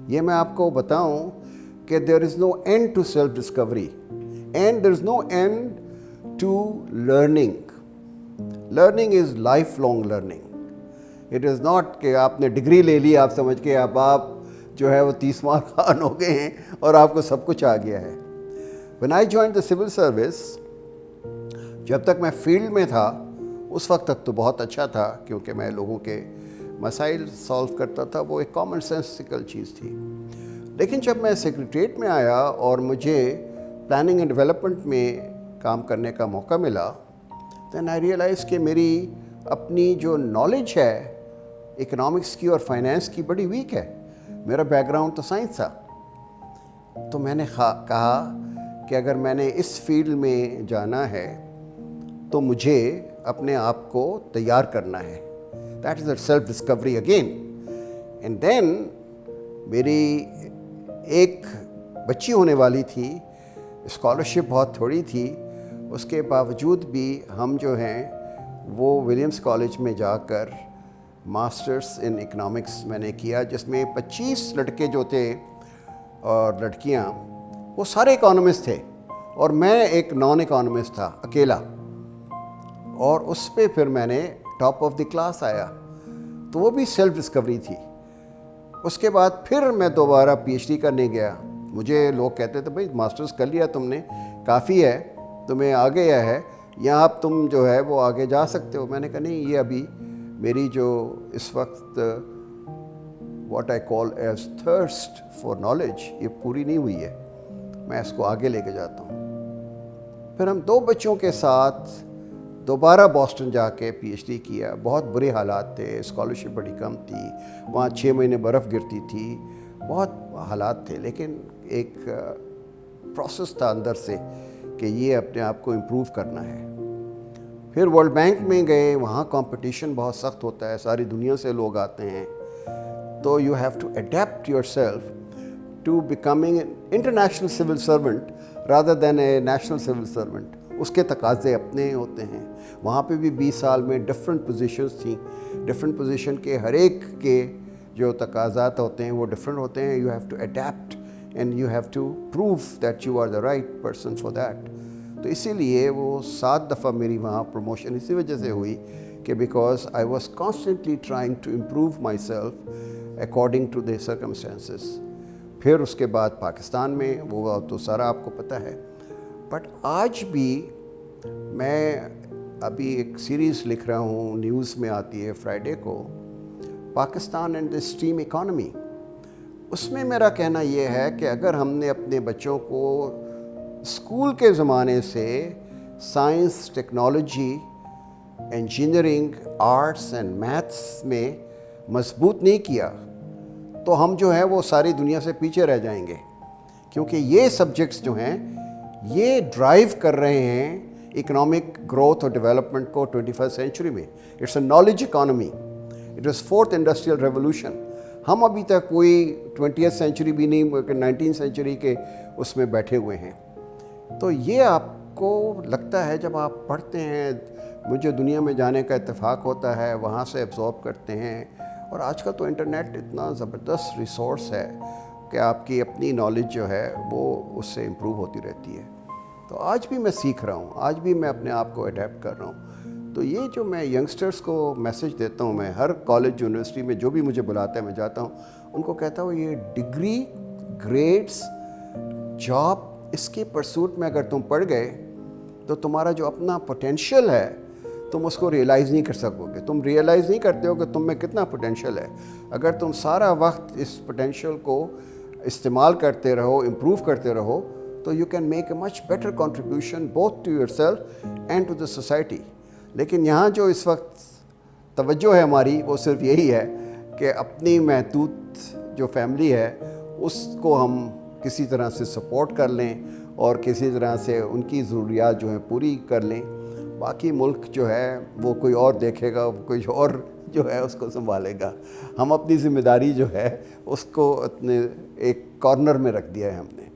یہ میں آپ کو بتاؤں کہ there is no end to self discovery and there is no end to learning. Learning is lifelong learning. It is not کہ آپ نے ڈگری لے لی آپ سمجھ کے اب آپ جو ہے وہ 30 مار خان ہو گئے ہیں اور آپ کو سب کچھ آ گیا ہے. When I joined the civil service, جب تک میں فیلڈ میں تھا اس وقت تک تو بہت اچھا تھا کیونکہ میں لوگوں کے مسائل سالو کرتا تھا, وہ ایک کامن سینسیکل چیز تھی. لیکن جب میں سیکریٹریٹ میں آیا اور مجھے پلاننگ اینڈ ڈیولپمنٹ میں کام کرنے کا موقع ملا, دین آئی ریئلائز کہ میری اپنی جو نالج ہے اکنامکس کی اور فائنینس کی بڑی ویک ہے. میرا بیک گراؤنڈ تو سائنس تھا. تو میں نے کہا کہ اگر میں نے اس فیلڈ میں جانا ہے تو مجھے اپنے آپ کو تیار کرنا ہے. That is a self discovery again. And then میری ایک بچی ہونے والی تھی, اسکالرشپ بہت تھوڑی تھی, اس کے باوجود بھی ہم جو ہیں وہ ولیمز کالج میں جا کر ماسٹرس ان اکنامکس میں نے کیا, جس میں 25 لڑکے جو تھے اور لڑکیاں وہ سارے اکانومسٹ تھے اور میں ایک نان اکانومسٹ تھا اکیلا, اور اس پہ پھر میں نے ٹاپ آف دی کلاس آیا. تو وہ بھی سیلف ڈسکوری تھی. اس کے بعد پھر میں دوبارہ پی ایچ ڈی کرنے گیا. مجھے لوگ کہتے تھے بھائی ماسٹرز کر لیا تم نے, کافی ہے, تمہیں آ گیا ہے, یہاں اب تم جو ہے وہ آگے جا سکتے ہو. میں نے کہا نہیں, یہ ابھی میری جو اس وقت what I call is thirst for knowledge یہ پوری نہیں ہوئی ہے, میں اس کو آگے لے کے جاتا ہوں. پھر ہم 2 بچوں کے ساتھ دوبارہ بوسٹن جا کے پی ایچ ڈی کیا. بہت برے حالات تھے, اسکالرشپ بڑی کم تھی, وہاں 6 مہینے برف گرتی تھی, بہت حالات تھے, لیکن ایک پروسیس تھا اندر سے کہ یہ اپنے آپ کو امپروو کرنا ہے. پھر ورلڈ بینک میں گئے, وہاں کمپٹیشن بہت سخت ہوتا ہے, ساری دنیا سے لوگ آتے ہیں, تو you have to adapt yourself to becoming an international civil servant rather than a national civil servant. اس کے تقاضے اپنے ہوتے ہیں. وہاں پہ بھی 20 سال میں ڈفرینٹ پوزیشنز تھیں, ڈفرینٹ پوزیشن کے ہر ایک کے جو تقاضات ہوتے ہیں وہ ڈفرینٹ ہوتے ہیں. You have to adapt and you have to prove that you are the right person for that. تو اسی لیے وہ 7 دفعہ میری وہاں پروموشن اسی وجہ سے ہوئی کہ because I was constantly trying to improve my self according to the circumstances. پھر اس کے بعد پاکستان میں وہ تو سارا آپ کو پتہ ہے. بٹ آج بھی میں ابھی ایک سیریز لکھ رہا ہوں, نیوز میں آتی ہے فرائیڈے کو, Pakistan and the stream economy. اس میں میرا کہنا یہ ہے کہ اگر ہم نے اپنے بچوں کو اسکول کے زمانے سے science, technology, engineering, arts and maths میں مضبوط نہیں کیا تو ہم جو ہے وہ ساری دنیا سے پیچھے رہ جائیں گے, کیونکہ یہ سبجیکٹس جو ہیں یہ ڈرائیو کر رہے ہیں اکنامک گروتھ اور ڈیولپمنٹ کو 21st سینچری میں. It's a knowledge economy. It is 4th industrial revolution. ہم ابھی تک کوئی 20th سینچری بھی نہیں, 19th سینچری کے اس میں بیٹھے ہوئے ہیں. تو یہ آپ کو لگتا ہے جب آپ پڑھتے ہیں, مجھے دنیا میں جانے کا اتفاق ہوتا ہے, وہاں سے ایبزارب کرتے ہیں, اور آج کل تو انٹرنیٹ اتنا زبردست ریسورس ہے کہ آپ کی اپنی نالج جو ہے وہ اس سے امپروو ہوتی رہتی ہے. تو آج بھی میں سیکھ رہا ہوں, آج بھی میں اپنے آپ کو اڈیپٹ کر رہا ہوں. تو یہ جو میں ینگسٹرز کو میسج دیتا ہوں, میں ہر کالج یونیورسٹی میں جو بھی مجھے بلاتا ہے میں جاتا ہوں, ان کو کہتا ہوں یہ ڈگری, گریڈس, جاب, اس کی پرسوٹ میں اگر تم پڑھ گئے تو تمہارا جو اپنا پوٹینشیل ہے تم اس کو ریئلائز نہیں کر سکو گے. تم ریئلائز نہیں کرتے ہو کہ تم میں کتنا پوٹینشیل ہے. اگر تم سارا وقت اس پوٹینشیل کو استعمال کرتے رہو, امپروو کرتے رہو, تو you can make a much better contribution both to your self and to the society. لیکن یہاں جو اس وقت توجہ ہے ہماری وہ صرف یہی ہے کہ اپنی محدود جو فیملی ہے اس کو ہم کسی طرح سے سپورٹ کر لیں اور کسی طرح سے ان کی ضروریات جو ہیں پوری کر لیں. باقی ملک جو ہے وہ کوئی اور دیکھے گا, کوئی اور جو ہے اس کو سنبھالے گا. ہم اپنی ذمہ داری جو ہے اس کو اپنے ایک کارنر میں رکھ دیا ہے ہم نے.